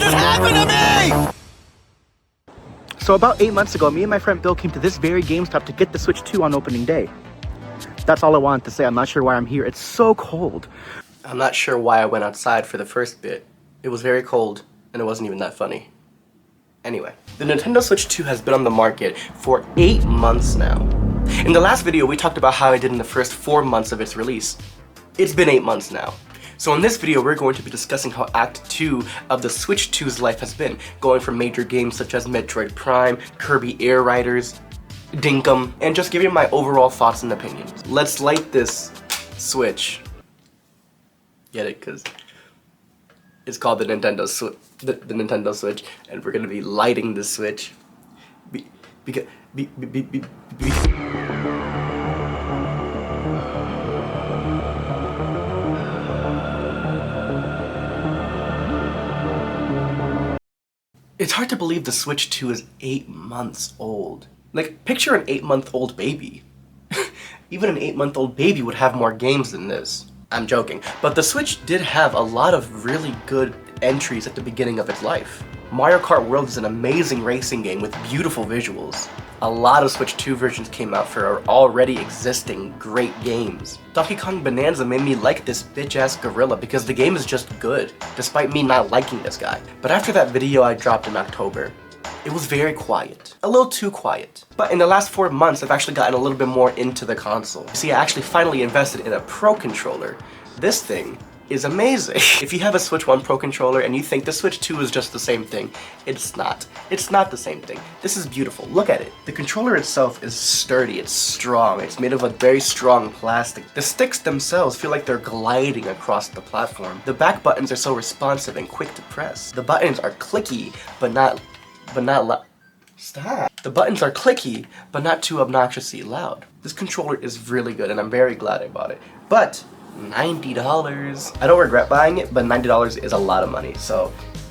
just happened to me? So about 8 months ago, me and my friend Bill came to this very GameStop to get the Switch 2 on opening day. That's all I wanted to say. I'm not sure why I'm here. It's so cold. I'm not sure why I went outside for the first bit. It was very cold, and it wasn't even that funny. Anyway, the Nintendo Switch 2 has been on the market for 8 months now. In the last video, we talked about how it did in the first 4 months of its release. It's been 8 months now. So in this video, we're going to be discussing how Act 2 of the Switch 2's life has been, going from major games such as Metroid Prime, Kirby Air Riders, Dinkum, and just giving my overall thoughts and opinions. Let's light this Switch. Get it? Because it's called the Nintendo Switch, and we're gonna be lighting the Switch. It's hard to believe the Switch 2 is 8 months old. Like, picture an 8-month-old baby. Even an 8-month-old baby would have more games than this. I'm joking. But the Switch did have a lot of really good entries at the beginning of its life. Mario Kart World is an amazing racing game with beautiful visuals. A lot of Switch 2 versions came out for already existing great games. Donkey Kong Bonanza made me like this bitch-ass gorilla because the game is just good, despite me not liking this guy. But after that video I dropped in October, it was very quiet. A little too quiet. But in the last 4 months, I've actually gotten a little bit more into the console. See, I actually finally invested in a Pro controller. This thing is amazing. If you have a Switch 1 Pro controller and you think the Switch 2 is just the same thing, it's not. It's not the same thing. This is beautiful. Look at it. The controller itself is sturdy, it's strong, it's made of a very strong plastic. The sticks themselves feel like they're gliding across the platform. The back buttons are so responsive and quick to press. The buttons are clicky, but not Stop. The buttons are clicky, but not too obnoxiously loud. This controller is really good and I'm very glad I bought it. But $90. I don't regret buying it, but $90 is a lot of money, so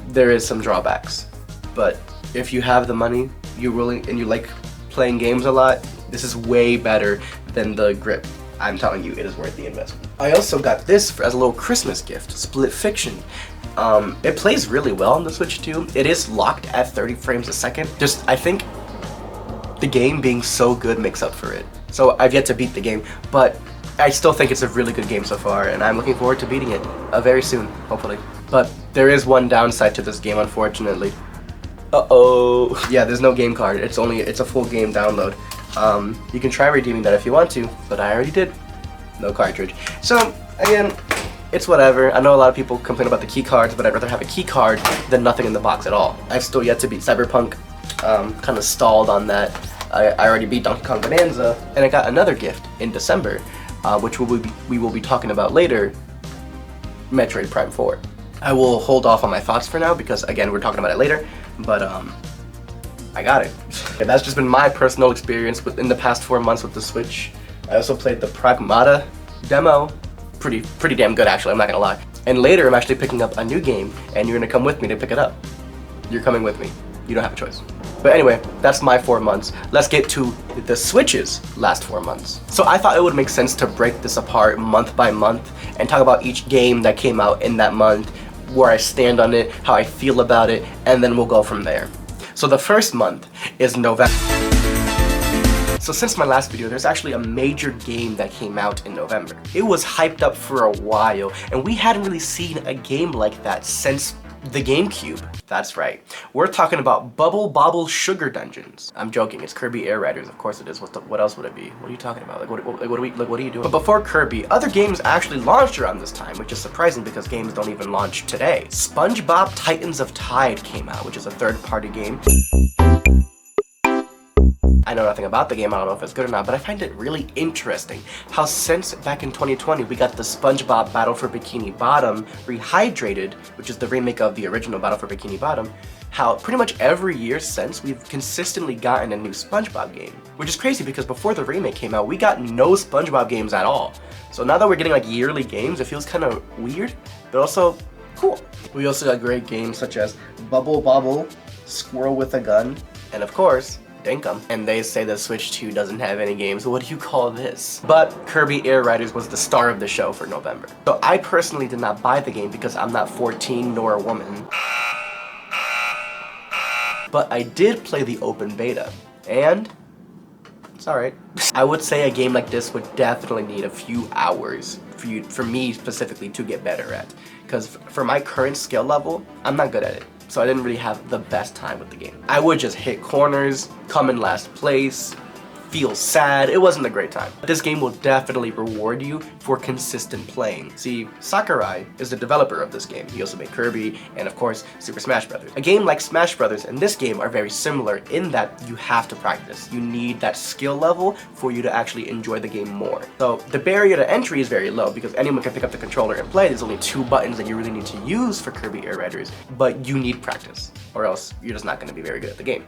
there is some drawbacks. But if you have the money, you're willing, and you like playing games a lot, this is way better than the grip. I'm telling you, it is worth the investment. I also got this as a little Christmas gift, Split Fiction. It plays really well on the Switch 2. It is locked at 30 frames a second. Just, I think the game being so good makes up for it. So I've yet to beat the game, but I still think it's a really good game so far, and I'm looking forward to beating it very soon, hopefully. But there is one downside to this game, unfortunately. Uh-oh. Yeah, there's no game card. It's a full game download. You can try redeeming that if you want to, but I already did. No cartridge. So, again, it's whatever. I know a lot of people complain about the key cards, but I'd rather have a key card than nothing in the box at all. I've still yet to beat Cyberpunk. Kind of stalled on that. I already beat Donkey Kong Bonanza, and I got another gift in December, which we will be talking about later, Metroid Prime 4. I will hold off on my thoughts for now because, again, we're talking about it later, but I got it. And that's just been my personal experience within the past 4 months with the Switch. I also played the Pragmata demo. Pretty damn good, actually, I'm not gonna lie. And later, I'm actually picking up a new game, and you're gonna come with me to pick it up. You're coming with me. You don't have a choice. But anyway, that's my 4 months. Let's get to the Switch's last 4 months. So I thought it would make sense to break this apart month by month and talk about each game that came out in that month, where I stand on it, how I feel about it, and then we'll go from there. So the first month is November. So since my last video, there's actually a major game that came out in November. It was hyped up for a while, and we hadn't really seen a game like that since the GameCube. That's right. We're talking about Bubble Bobble Sugar Dungeons. I'm joking, it's Kirby Air Riders, of course it is. What else would it be? What are you talking about? What are you doing? But before Kirby, other games actually launched around this time, which is surprising because games don't even launch today. SpongeBob Titans of Tide came out, which is a third-party game. I know nothing about the game, I don't know if it's good or not, but I find it really interesting how since back in 2020 we got the SpongeBob Battle for Bikini Bottom Rehydrated, which is the remake of the original Battle for Bikini Bottom, how pretty much every year since we've consistently gotten a new SpongeBob game. Which is crazy because before the remake came out, we got no SpongeBob games at all. So now that we're getting like yearly games, it feels kind of weird, but also cool. We also got great games such as Bubble Bobble, Squirrel with a Gun, and of course, Dinkum. And they say the Switch 2 doesn't have any games. What do you call this? But Kirby Air Riders was the star of the show for November. So I personally did not buy the game because I'm not 14 nor a woman. But I did play the open beta, and it's alright. I would say a game like this would definitely need a few hours for me specifically to get better at. Because for my current skill level, I'm not good at it. So I didn't really have the best time with the game. I would just hit corners, come in last place, feel sad. It wasn't a great time. This game will definitely reward you for consistent playing. See, Sakurai is the developer of this game. He also made Kirby and of course Super Smash Bros. A game like Smash Bros. And this game are very similar in that you have to practice. You need that skill level for you to actually enjoy the game more. So the barrier to entry is very low because anyone can pick up the controller and play. There's only 2 buttons that you really need to use for Kirby Air Raiders, but you need practice or else you're just not going to be very good at the game.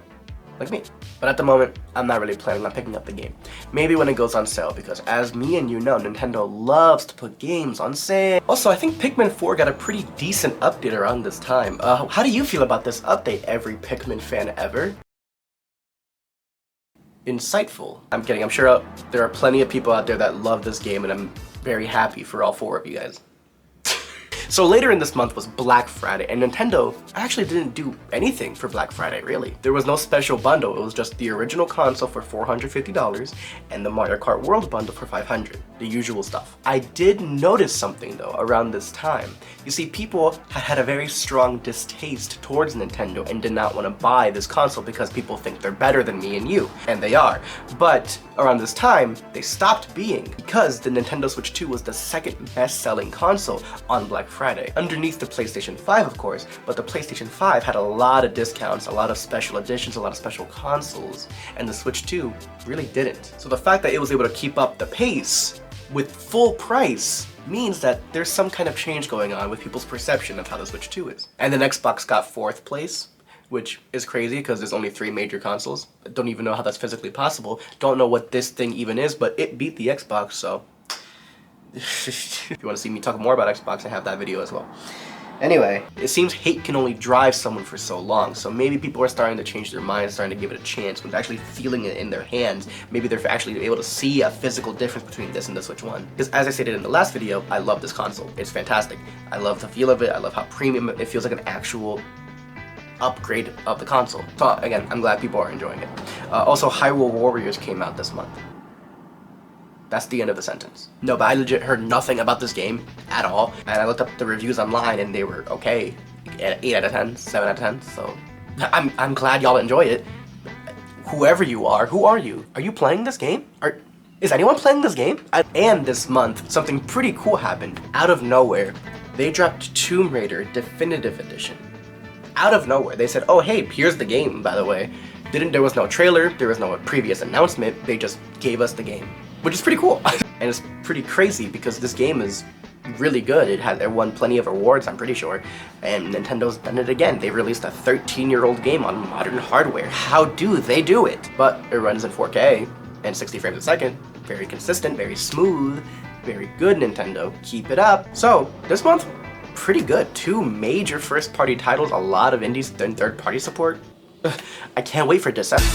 Like me. But at the moment, I'm not really planning on picking up the game. Maybe when it goes on sale, because as me and you know, Nintendo loves to put games on sale. Also, I think Pikmin 4 got a pretty decent update around this time. How do you feel about this update, every Pikmin fan ever? Insightful. I'm kidding, I'm sure there are plenty of people out there that love this game, and I'm very happy for all 4 of you guys. So later in this month was Black Friday, and Nintendo actually didn't do anything for Black Friday, really. There was no special bundle, it was just the original console for $450 and the Mario Kart World bundle for $500, the usual stuff. I did notice something though around this time. You see, people had a very strong distaste towards Nintendo and did not want to buy this console because people think they're better than me and you, and they are. But around this time, they stopped being because the Nintendo Switch 2 was the second best-selling console on Black Friday, underneath the PlayStation 5 of course, but the PlayStation 5 had a lot of discounts, a lot of special editions, a lot of special consoles, and the Switch 2 really didn't. So the fact that it was able to keep up the pace with full price means that there's some kind of change going on with people's perception of how the Switch 2 is. And then Xbox got 4th place, which is crazy because there's only 3 major consoles. I don't even know how that's physically possible. Don't know what this thing even is, but it beat the Xbox, so if you want to see me talk more about Xbox, I have that video as well. Anyway, it seems hate can only drive someone for so long, so maybe people are starting to change their minds, starting to give it a chance, when actually feeling it in their hands. Maybe they're actually able to see a physical difference between this and the Switch 1. Because as I stated in the last video, I love this console. It's fantastic. I love the feel of it, I love how premium it feels, like an actual upgrade of the console. So again, I'm glad people are enjoying it. Also, Hyrule Warriors came out this month. That's the end of the sentence. No, but I legit heard nothing about this game at all, and I looked up the reviews online and they were okay. 8 out of 10, 7 out of 10, so I'm glad y'all enjoy it. Whoever you are, who are you? Are you playing this game? Is anyone playing this game? And this month, something pretty cool happened. Out of nowhere, they dropped Tomb Raider Definitive Edition. Out of nowhere, they said, oh hey, here's the game, by the way. There was no trailer, there was no previous announcement, they just gave us the game. Which is pretty cool. And it's pretty crazy because this game is really good. It won plenty of awards, I'm pretty sure. And Nintendo's done it again. They released a 13-year-old game on modern hardware. How do they do it? But it runs in 4K and 60 frames a second. Very consistent, very smooth, very good, Nintendo. Keep it up. So, this month, pretty good. 2 major first-party titles, a lot of indies and third-party support. I can't wait for December.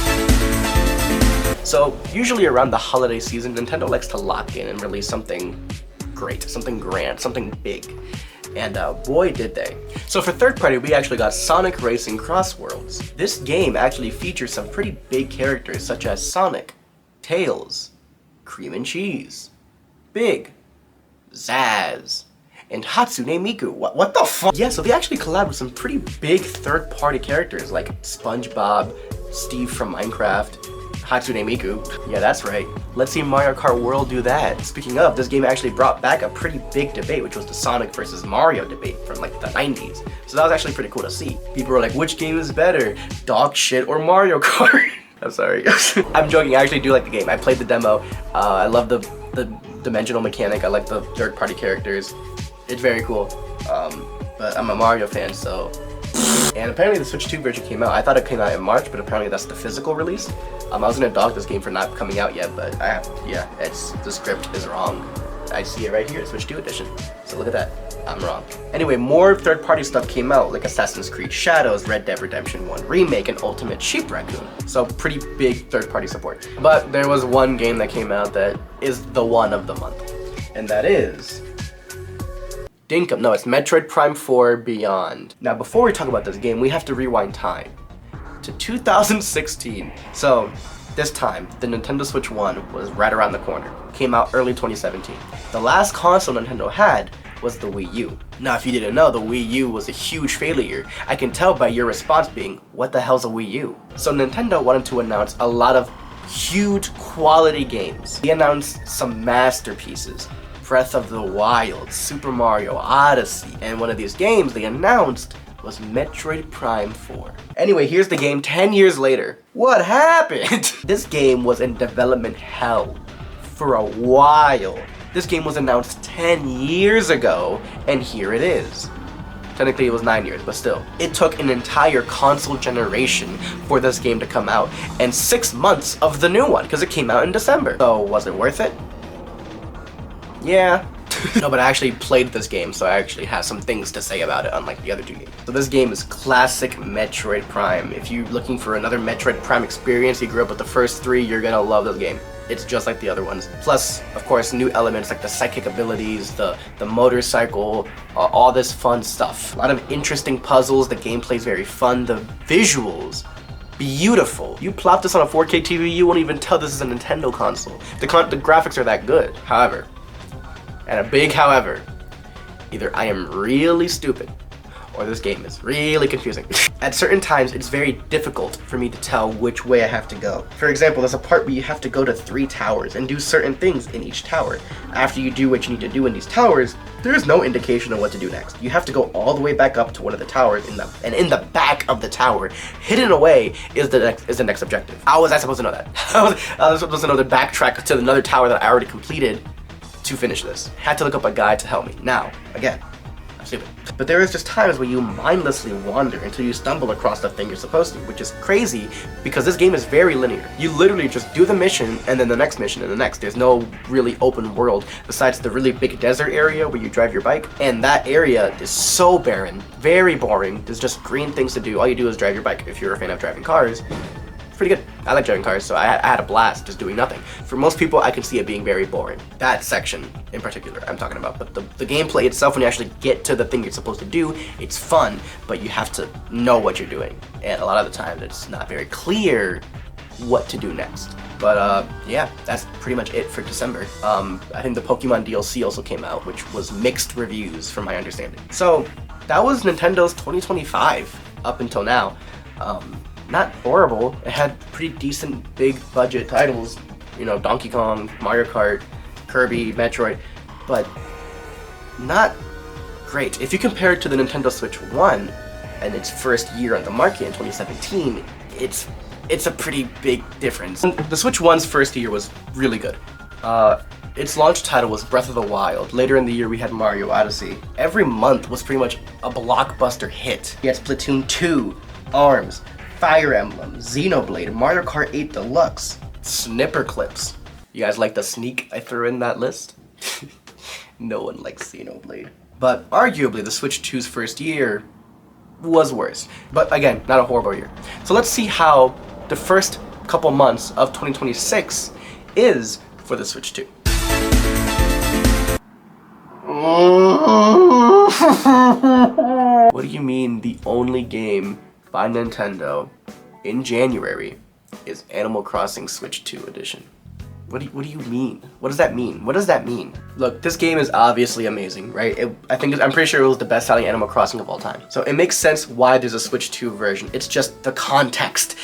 So, usually around the holiday season, Nintendo likes to lock in and release something great, something grand, something big. And boy did they. So for third party, we actually got Sonic Racing Cross Worlds. This game actually features some pretty big characters such as Sonic, Tails, Cream and Cheese, Big, Zaz, and Hatsune Miku. What the fuck? Yeah, so they actually collabed with some pretty big third-party characters like SpongeBob, Steve from Minecraft, Hatsune Miku. Yeah, that's right. Let's see Mario Kart World do that. Speaking of, this game actually brought back a pretty big debate, which was the Sonic versus Mario debate from like the 90s. So that was actually pretty cool to see. People were like, which game is better? Dog shit or Mario Kart? I'm sorry. I'm joking, I actually do like the game. I played the demo. I love the dimensional mechanic. I like the third-party characters. It's very cool. But I'm a Mario fan, so. And apparently the Switch 2 version came out. I thought it came out in March, but apparently that's the physical release. I was gonna dog this game for not coming out yet, but the script is wrong. I see it right here, Switch 2 edition. So look at that, I'm wrong. Anyway, more third-party stuff came out, like Assassin's Creed Shadows, Red Dead Redemption 1 Remake, and Ultimate Sheep Raccoon. So pretty big third-party support. But there was one game that came out that is the one of the month, and that is Dinkum. No, it's Metroid Prime 4 Beyond. Now, before we talk about this game, we have to rewind time to 2016. So this time, the Nintendo Switch 1 was right around the corner. Came out early 2017. The last console Nintendo had was the Wii U. Now, if you didn't know, the Wii U was a huge failure. I can tell by your response being, what the hell's a Wii U? So Nintendo wanted to announce a lot of huge quality games. They announced some masterpieces. Breath of the Wild, Super Mario Odyssey, and one of these games they announced was Metroid Prime 4. Anyway, here's the game 10 years later. What happened? This game was in development hell for a while. This game was announced 10 years ago, and here it is. Technically it was 9 years, but still. It took an entire console generation for this game to come out, and 6 months of the new one, because it came out in December. So was it worth it? Yeah. No, but I actually played this game, so I actually have some things to say about it, unlike the other two games. So this game is classic Metroid Prime. If you're looking for another Metroid Prime experience, you grew up with the first 3, you're gonna love this game. It's just like the other ones. Plus, of course, new elements like the psychic abilities, the motorcycle, all this fun stuff. A lot of interesting puzzles, the gameplay's very fun, the visuals, beautiful. You plop this on a 4K TV, you won't even tell this is a Nintendo console. The graphics are that good. However, and a big however, either I am really stupid or this game is really confusing. At certain times, it's very difficult for me to tell which way I have to go. For example, there's a part where you have to go to 3 towers and do certain things in each tower. After you do what you need to do in these towers, there's no indication of what to do next. You have to go all the way back up to one of the towers, and in the back of the tower, hidden away, is the next objective. How was I supposed to know that? I was supposed to know to backtrack to another tower that I already completed to finish this. Had to look up a guide to help me. Now, again, I'm stupid. But there is just times where you mindlessly wander until you stumble across the thing you're supposed to, which is crazy because this game is very linear. You literally just do the mission and then the next mission and the next. There's no really open world besides the really big desert area where you drive your bike, and that area is so barren, very boring. There's just green things to do. All you do is drive your bike. If you're a fan of driving cars, pretty good. I like driving cars, so I had a blast just doing nothing. For most people, I can see it being very boring. That section in particular I'm talking about. But the gameplay itself, when you actually get to the thing you're supposed to do, it's fun, but you have to know what you're doing. And a lot of the time, it's not very clear what to do next. But yeah, that's pretty much it for December. I think the Pokemon DLC also came out, which was mixed reviews from my understanding. So that was Nintendo's 2025 up until now. Not horrible. It had pretty decent big budget titles, you know, Donkey Kong, Mario Kart, Kirby, Metroid, but not great. If you compare it to the Nintendo Switch 1 and its first year on the market in 2017, it's a pretty big difference. The Switch 1's first year was really good. Its launch title was Breath of the Wild. Later in the year we had Mario Odyssey. Every month was pretty much a blockbuster hit. You had Splatoon 2, ARMS, Fire Emblem, Xenoblade, Mario Kart 8 Deluxe, Snipper Clips. You guys like the sneak I threw in that list? No one likes Xenoblade. But arguably the Switch 2's first year was worse. But again, not a horrible year. So let's see how the first couple months of 2026 is for the Switch 2. What do you mean the only game by Nintendo in January is Animal Crossing Switch 2 edition? What do you mean? What does that mean? What does that mean? Look, this game is obviously amazing, right? I'm pretty sure it was the best-selling Animal Crossing of all time. So it makes sense why there's a Switch 2 version. It's just the context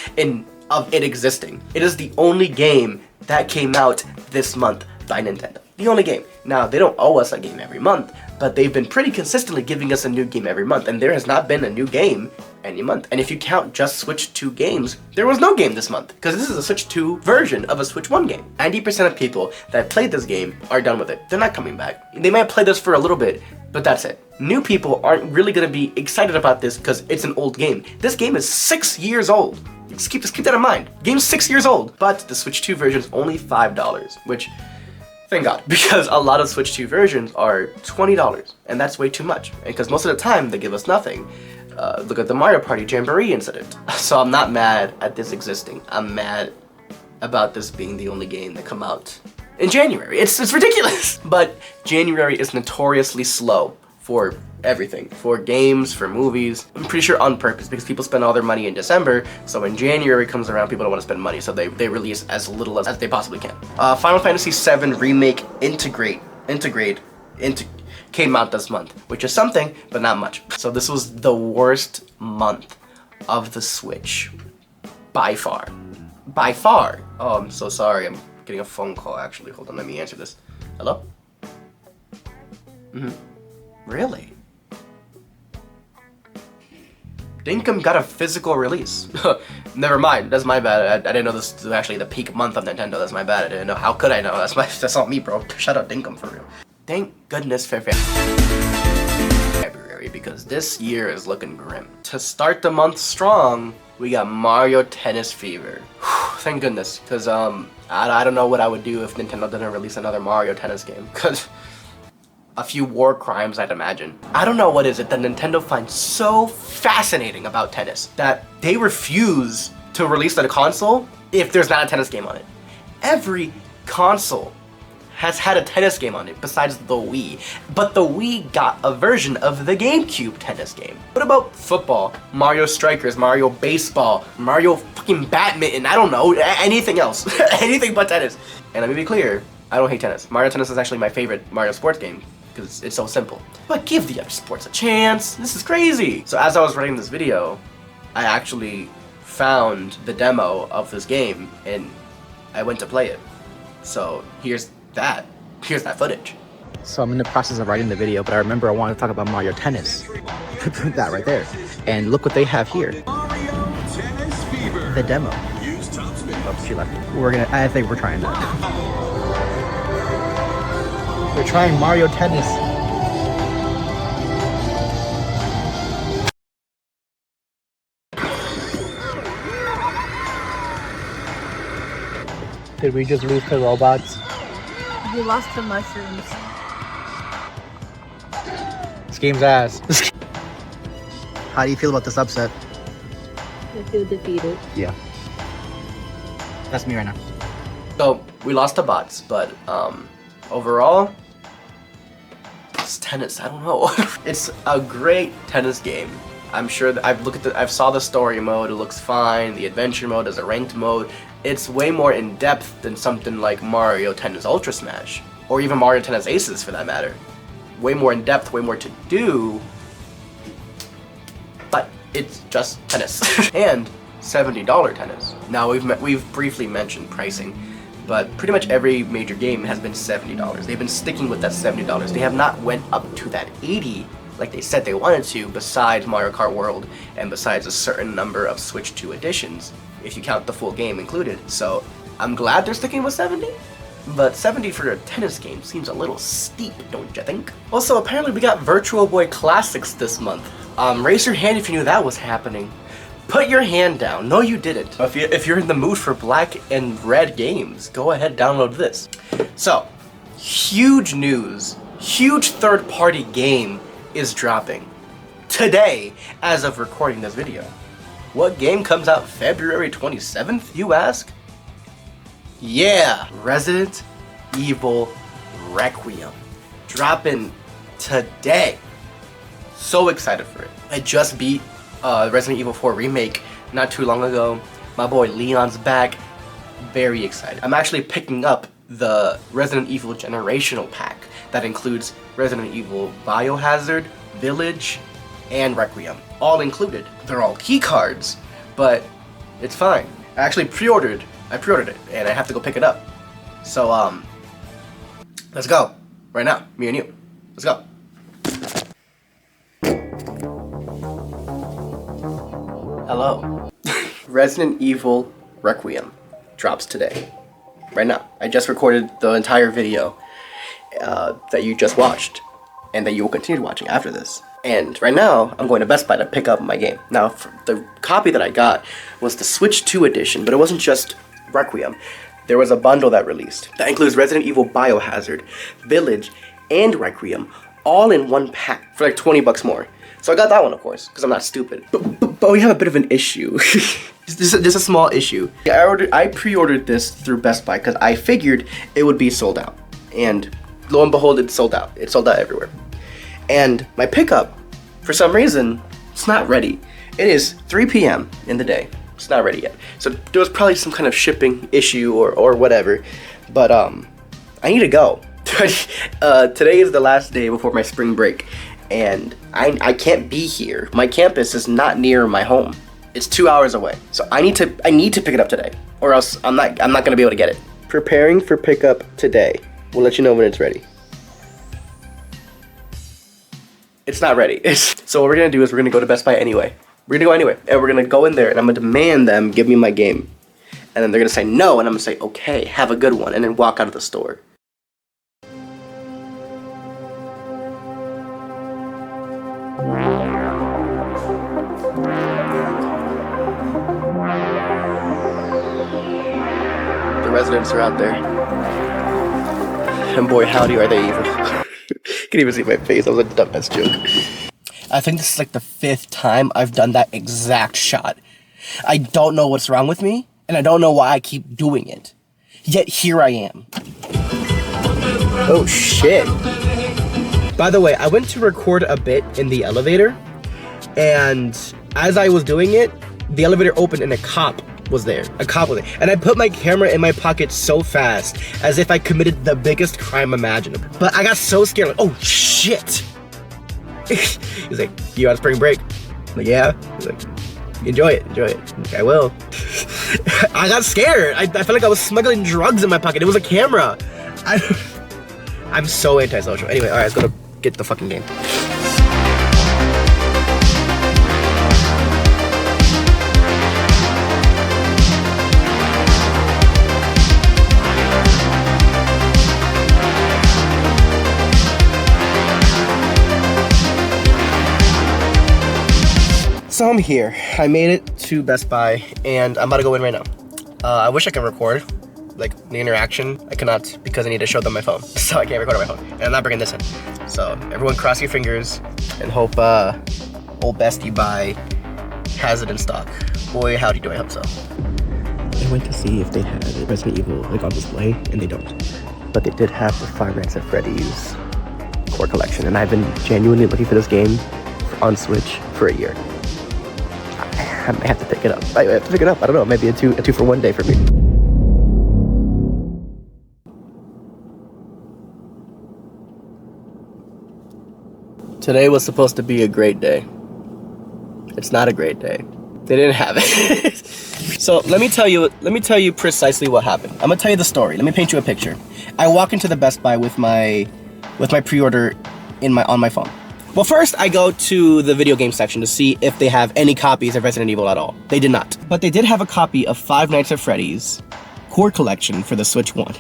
of it existing. It is the only game that came out this month by Nintendo. The only game. Now, they don't owe us a game every month, but they've been pretty consistently giving us a new game every month, and there has not been a new game any month. And if you count just Switch 2 games, there was no game this month, because this is a Switch 2 version of a Switch 1 game. 90% of people that played this game are done with it. They're not coming back. They might play this for a little bit, but that's it. New people aren't really gonna be excited about this because it's an old game. This game is 6 years old. Just keep that in mind. Game's 6 years old, but the Switch 2 version is only $5, which, thank God, because a lot of Switch 2 versions are $20, and that's way too much. And because most of the time, they give us nothing. Look at the Mario Party Jamboree incident. So I'm not mad at this existing. I'm mad about this being the only game that come out in January. It's ridiculous. But January is notoriously slow for everything, for games, for movies. I'm pretty sure on purpose, because people spend all their money in December, so when January comes around, people don't want to spend money, so they release as little as they possibly can. Final Fantasy VII Remake Integrate came out this month, which is something, but not much. So this was the worst month of the Switch, by far. By far. Oh, I'm so sorry, I'm getting a phone call actually. Hold on, let me answer this. Hello? Really? Dinkum got a physical release. Never mind, that's my bad. I didn't know this was actually the peak month of Nintendo. That's my bad. I didn't know. How could I know? That's not me, bro. Shout out Dinkum for real. Thank goodness for February, because this year is looking grim. To start the month strong, we got Mario Tennis Fever. Thank goodness, because I don't know what I would do if Nintendo didn't release another Mario Tennis game. Because a few war crimes, I'd imagine. I don't know what is it that Nintendo finds so fascinating about tennis that they refuse to release the console if there's not a tennis game on it. Every console has had a tennis game on it besides the Wii, but the Wii got a version of the GameCube tennis game. What about football, Mario Strikers, Mario Baseball, Mario fucking Badminton, I don't know, anything else, anything but tennis. And let me be clear, I don't hate tennis. Mario Tennis is actually my favorite Mario sports game, because it's so simple. But give the other sports a chance. This is crazy. So as I was writing this video, I actually found the demo of this game and I went to play it. So here's that footage. So I'm in the process of writing the video, but I remember I wanted to talk about Mario Tennis. That right there. And look what they have here. The demo. Oops, she left. I think we're trying that. We're trying Mario Tennis. Did we just lose to robots? You lost to mushrooms. This game's ass. How do you feel about this upset? I feel defeated. Yeah. That's me right now. So we lost to bots, but overall, it's tennis. I don't know. It's a great tennis game. I'm sure that I've saw the story mode. It looks fine. The adventure mode is a ranked mode. It's way more in depth than something like Mario Tennis Ultra Smash, or even Mario Tennis Aces for that matter. Way more in depth, way more to do. But it's just tennis and $70 tennis. Now we've briefly mentioned pricing, but pretty much every major game has been $70. They've been sticking with that $70. They have not went up to that $80 like they said they wanted to, besides Mario Kart World and besides a certain number of Switch 2 editions, if you count the full game included. So I'm glad they're sticking with 70, but 70 for a tennis game seems a little steep, don't you think? Also, apparently we got Virtual Boy Classics this month. Raise your hand if you knew that was happening. Put your hand down. No, you didn't. If you're in the mood for black and red games, go ahead and download this. So, huge news. Huge third-party game is dropping today as of recording this video. What game comes out February 27th, you ask? Yeah, Resident Evil Requiem. Dropping today. So excited for it. I just beat Resident Evil 4 Remake not too long ago. My boy Leon's back. Very excited. I'm actually picking up the Resident Evil Generational Pack that includes Resident Evil Biohazard, Village, and Requiem. All included. They're all key cards, but it's fine. I actually pre-ordered it, and I have to go pick it up. So, let's go. Right now, me and you. Let's go. Hello. Resident Evil Requiem drops today. Right now. I just recorded the entire video that you just watched, and that you will continue watching after this. And right now, I'm going to Best Buy to pick up my game. Now, the copy that I got was the Switch 2 edition, but it wasn't just Requiem. There was a bundle that released that includes Resident Evil Biohazard, Village, and Requiem, all in one pack for like 20 bucks more. So I got that one, of course, because I'm not stupid. But we have a bit of an issue. just a small issue. I pre-ordered this through Best Buy because I figured it would be sold out. And lo and behold, it's sold out. It's sold out everywhere. And my pickup, for some reason, it's not ready. It is 3 p.m. in the day. It's not ready yet. So there was probably some kind of shipping issue or whatever. But I need to go. Today is the last day before my spring break. And I can't be here. My campus is not near my home. It's 2 hours away. So I need to pick it up today. Or else I'm not gonna be able to get it. Preparing for pickup today. We'll let you know when it's ready. It's not ready. So what we're gonna do is we're gonna go to Best Buy anyway. We're gonna go anyway, and we're gonna go in there, and I'm gonna demand them give me my game. And then they're gonna say no, and I'm gonna say, okay, have a good one, and then walk out of the store. The residents are out there. And boy, howdy are they evil. Can't even see my face, that was a dumbass joke. I think this is like the 5th time I've done that exact shot. I don't know what's wrong with me, and I don't know why I keep doing it. Yet here I am. Oh shit. By the way, I went to record a bit in the elevator, and as I was doing it, the elevator opened and a cop was there. And I put my camera in my pocket so fast, as if I committed the biggest crime imaginable. But I got so scared, like, oh shit. He's like, you on spring break? I'm like, yeah. He's like, enjoy it. I'm like, I will. I got scared. I felt like I was smuggling drugs in my pocket. It was a camera. I'm so antisocial. Anyway, alright, let's go to get the fucking game. So I'm here. I made it to Best Buy, and I'm about to go in right now. I wish I could record, like, the interaction. I cannot, because I need to show them my phone. So I can't record on my phone, and I'm not bringing this in. So everyone cross your fingers and hope old Bestie Buy has it in stock. Boy, howdy do I hope so. I went to see if they had Resident Evil like on display, and they don't. But they did have the Five Nights at Freddy's core collection, and I've been genuinely looking for this game on Switch for a year. I might have to pick it up. I have to pick it up. I don't know. Maybe a two for one day for me. Today was supposed to be a great day. It's not a great day. They didn't have it. So let me tell you precisely what happened. I'm gonna tell you the story. Let me paint you a picture. I walk into the Best Buy with my pre-order on my phone. Well, first I go to the video game section to see if they have any copies of Resident Evil at all. They did not. But they did have a copy of Five Nights at Freddy's core collection for the Switch 1.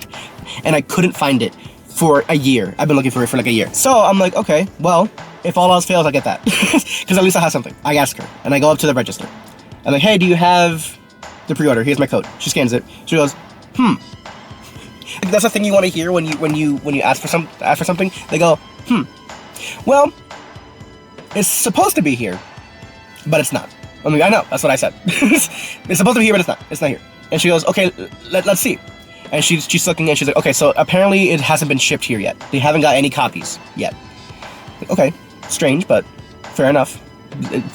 And I couldn't find it for a year. I've been looking for it for like a year. So I'm like, okay, well, if all else fails, I'll get that. Because at least I have something. I ask her, and I go up to the register. I'm like, hey, do you have the pre-order? Here's my code. She scans it. She goes, That's the thing you want to hear when you ask for something. They go, well, it's supposed to be here, but it's not. I mean, I know, that's what I said. It's supposed to be here, but it's not. It's not here. And she goes, okay, let's see. And she's looking and she's like, okay, so apparently it hasn't been shipped here yet. They haven't got any copies yet. Okay, strange, but fair enough.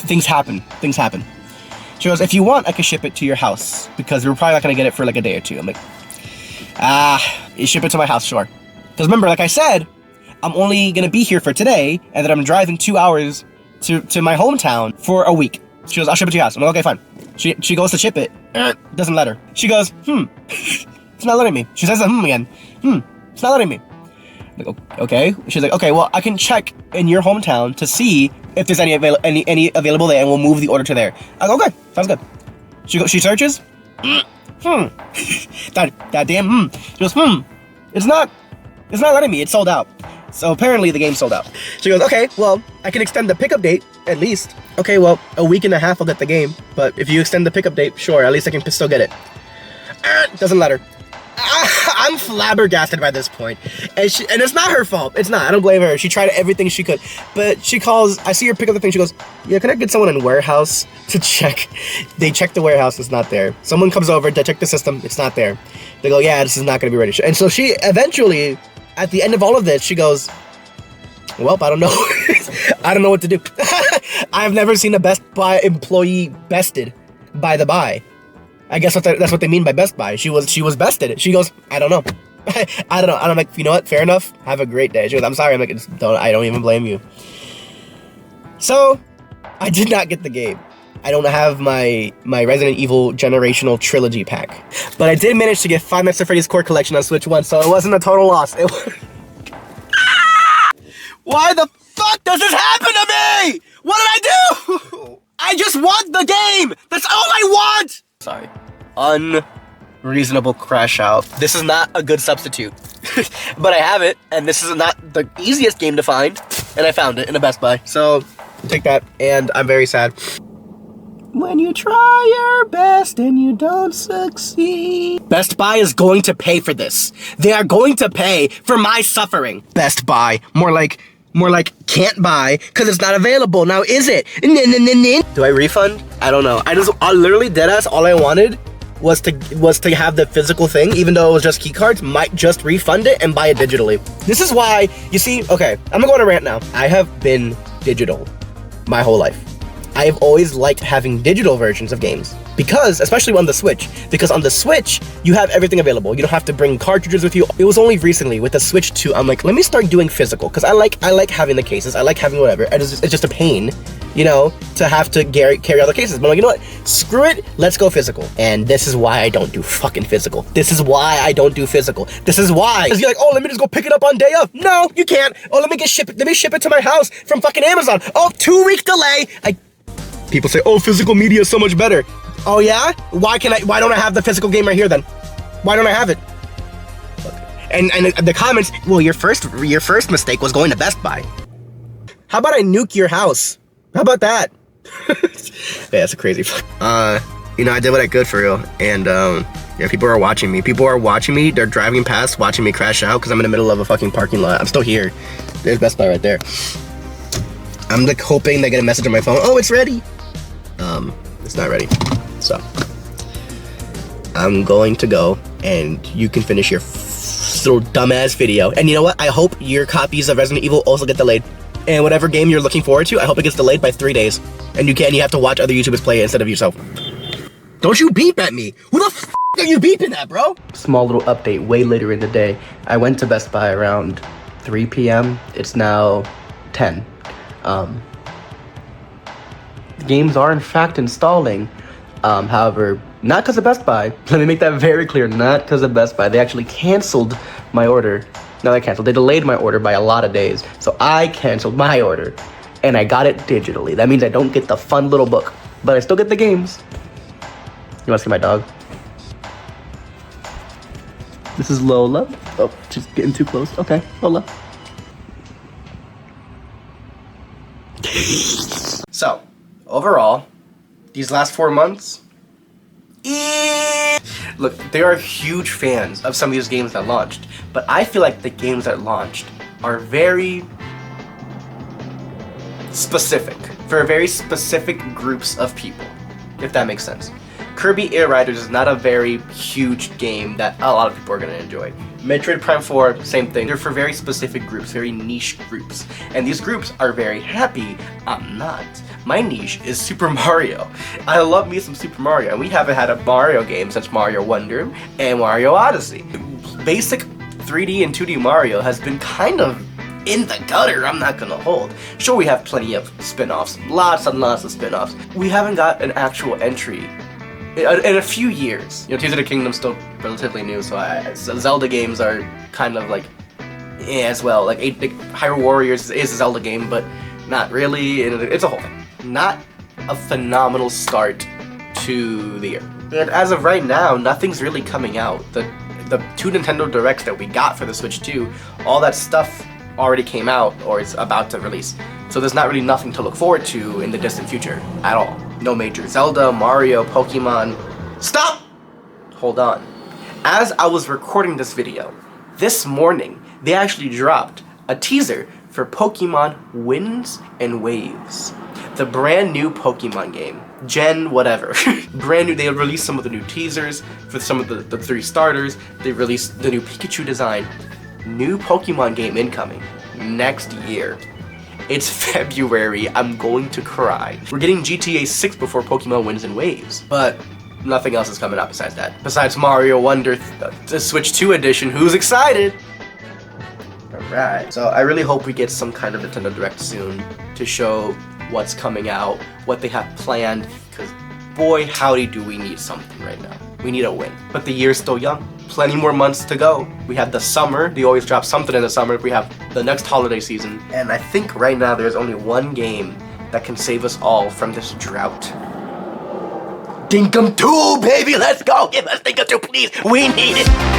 Things happen. She goes, if you want, I can ship it to your house, because we're probably not gonna get it for like a day or two. I'm like, you ship it to my house, sure. Because remember, like I said, I'm only gonna be here for today, and then I'm driving 2 hours to my hometown for a week. She goes, I'll ship it to your house. I'm like, okay, fine. She goes to ship it. Doesn't let her. She goes, it's not letting me. She says the again. It's not letting me. I'm like, okay. She's like, okay, well, I can check in your hometown to see if there's any available there, and we'll move the order to there. I go, okay, sounds good. She searches. That damn She goes, it's not letting me. It's sold out. So apparently the game's sold out. She goes, okay, well, I can extend the pickup date, at least. Okay, well, a week and a half I'll get the game. But if you extend the pickup date, sure, at least I can still get it. Doesn't let her. I'm flabbergasted by this point. And it's not her fault. It's not. I don't blame her. She tried everything she could. But she calls, I see her pick up the thing. She goes, yeah, can I get someone in warehouse to check? They check the warehouse. It's not there. Someone comes over to check the system. It's not there. They go, yeah, this is not going to be ready. And so she eventually, at the end of all of this, she goes, Well, I don't know. I don't know what to do. I've never seen a Best Buy employee bested by the buy. I guess that's what they mean by Best Buy. She was bested. She goes, I don't know. I don't know. And I'm like, you know what? Fair enough. Have a great day. She goes, I'm sorry. I'm like, I don't even blame you. So, I did not get the game. I don't have my Resident Evil Generational Trilogy pack. But I did manage to get Five Nights at Freddy's Core Collection on Switch 1, so it wasn't a total loss. Why the fuck does this happen to me? What did I do? I just want the game. That's all I want. Sorry. Unreasonable crash out. This is not a good substitute. But I have it, and this is not the easiest game to find. And I found it in a Best Buy. So, take that, and I'm very sad. When you try your best and you don't succeed. Best Buy is going to pay for this. They are going to pay for my suffering. Best Buy. More like can't buy because it's not available. Now is it? Do I refund? I don't know. I literally deadass all I wanted was to have the physical thing, even though it was just key cards. Might just refund it and buy it digitally. This is why, you see, okay, I'm gonna go on a rant now. I have been digital my whole life. I've always liked having digital versions of games because, especially on the Switch, because on the Switch, you have everything available. You don't have to bring cartridges with you. It was only recently with the Switch 2, I'm like, let me start doing physical because I like having the cases. I like having whatever. It's just a pain, you know, to have to carry all the cases. But I'm like, you know what? Screw it. Let's go physical. And this is why I don't do fucking physical. This is why I don't do physical. This is why. Because you're like, oh, let me just go pick it up on day of. No, you can't. Oh, let me ship it to my house from fucking Amazon. Oh, 2-week delay. People say, oh, physical media is so much better. Oh yeah? Why don't I have the physical game right here then? Why don't I have it? And the comments, well, your first mistake was going to Best Buy. How about I nuke your house? How about that? Yeah, that's a crazy you know, I did what I could for real. And yeah, people are watching me. People are watching me. They're driving past, watching me crash out because I'm in the middle of a fucking parking lot. I'm still here. There's Best Buy right there. I'm like hoping they get a message on my phone. Oh, it's ready. It's not ready. So I'm going to go and you can finish your little dumbass video. And you know what? I hope your copies of Resident Evil also get delayed. And whatever game you're looking forward to, I hope it gets delayed by 3 days. And you have to watch other YouTubers play it instead of yourself. Don't you beep at me. Who the f are you beeping at, bro? Small little update way later in the day. I went to Best Buy around 3 p.m. It's now 10. Games are in fact installing, however, not because of Best Buy. Let me make that very clear, not because of Best Buy. They actually canceled my order. No, they delayed my order by a lot of days. So I canceled my order, and I got it digitally. That means I don't get the fun little book, but I still get the games. You wanna see my dog? This is Lola. Oh, she's getting too close. Okay, Lola. So, overall, these last 4 months, look, they are huge fans of some of these games that launched, but I feel like the games that launched are very specific, for very specific groups of people, if that makes sense. Kirby Air Riders is not a very huge game that a lot of people are going to enjoy. Metroid Prime 4, same thing. They're for very specific groups, very niche groups. And these groups are very happy. I'm not. My niche is Super Mario. I love me some Super Mario, and we haven't had a Mario game since Mario Wonder and Mario Odyssey. Basic 3D and 2D Mario has been kind of in the gutter, I'm not gonna hold. Sure, we have plenty of spin-offs, lots and lots of spin-offs. We haven't got an actual entry in a few years. You know, Tears of the Kingdom's still relatively new, so Zelda games are kind of like, as well. Like Hyrule Warriors is a Zelda game, but not really. It's a whole thing. Not a phenomenal start to the year. And as of right now, nothing's really coming out. The 2 Nintendo Directs that we got for the Switch 2, all that stuff already came out or is about to release. So there's not really nothing to look forward to in the distant future at all. No major Zelda, Mario, Pokemon. Stop! Hold on. As I was recording this video, this morning, they actually dropped a teaser for Pokemon Winds and Waves. The brand new Pokemon game. Gen whatever. Brand new. They released some of the new teasers for some of the 3 starters. They released the new Pikachu design. New Pokemon game incoming. next year. It's February. I'm going to cry. We're getting GTA 6 before Pokemon wins in waves, but nothing else is coming out besides that. Besides Mario Wonder, the Switch 2 edition. Who's excited? Alright. So I really hope we get some kind of Nintendo Direct soon to show what's coming out, what they have planned, because boy howdy do we need something right now. We need a win. But the year's still young. Plenty more months to go. We have the summer. They always drop something in the summer. We have the next holiday season. And I think right now there's only one game that can save us all from this drought. Dinkum 2, baby! Let's go! Give us Dinkum 2, please! We need it!